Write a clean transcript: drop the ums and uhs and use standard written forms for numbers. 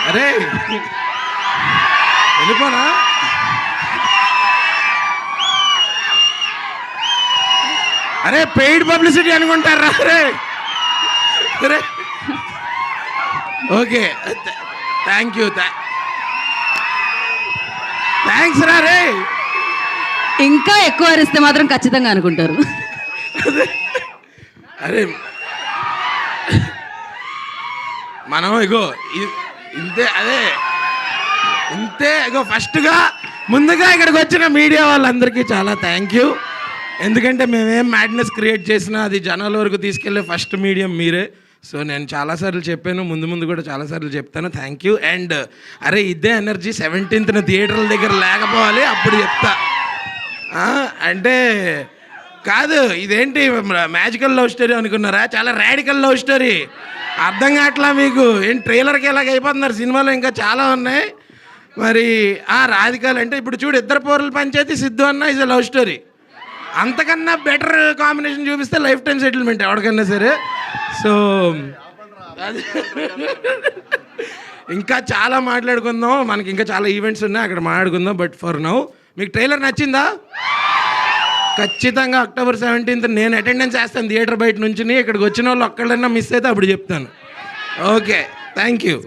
అరే వెళ్ళిపోనా? అరే paid publicity అనుకుంటారా? అరే అరే ఓకే, థ్యాంక్ యూ, థ్యాంక్స్ రా. రే ఇంకా ఎక్కువ అరిస్తే మాత్రం ఖచ్చితంగా అనుకుంటారు. అరే మనం ఇగో ఇంతే, అదే ఇంతే. ఇగో ఫస్ట్గా ముందుగా ఇక్కడికి వచ్చిన మీడియా వాళ్ళందరికీ చాలా థ్యాంక్ యూ. ఎందుకంటే మేమేం మ్యాడ్నెస్ క్రియేట్ చేసినా అది జనాల వరకు తీసుకెళ్ళే ఫస్ట్ మీడియం మీరే. సో నేను చాలాసార్లు చెప్పాను, ముందు కూడా చాలాసార్లు చెప్తాను. Thank you. అండ్ అరే ఇదే ఎనర్జీ 17th థియేటర్ల దగ్గర లేకపోవాలి, అప్పుడు చెప్తా. అంటే కాదు, ఇదేంటి మ్యాజికల్ లవ్ స్టోరీ అనుకున్నారా? చాలా రాడికల్ లవ్ స్టోరీ. అర్థం కావట్లా మీకు? ఏం ట్రైలర్కి ఎలాగ అయిపోతున్నారు, సినిమాలో ఇంకా చాలా ఉన్నాయి. మరి రాధికల్ అంటే ఇప్పుడు చూడు, ఇద్దరు పౌరుల పంచాయతీ సిద్ధు అన్న ఇస్ ఎ లవ్ స్టోరీ. అంతకన్నా బెటర్ కాంబినేషన్ చూపిస్తే లైఫ్ టైం సెటిల్మెంట్ ఎవరికన్నా సరే. సో అది ఇంకా చాలా మాట్లాడుకుందాం, మనకి ఇంకా చాలా ఈవెంట్స్ ఉన్నాయి, అక్కడ మాట్లాడుకుందాం. బట్ ఫర్ నౌ మీకు ట్రైలర్ నచ్చిందా? ఖచ్చితంగా October 17th నేను అటెండెన్స్ వేస్తాను థియేటర్ బయట నుంచి. ఇక్కడికి వచ్చిన వాళ్ళు ఒక్కళ్ళన్నా మిస్ అయితే అప్పుడు చెప్తాను. Okay, thank you.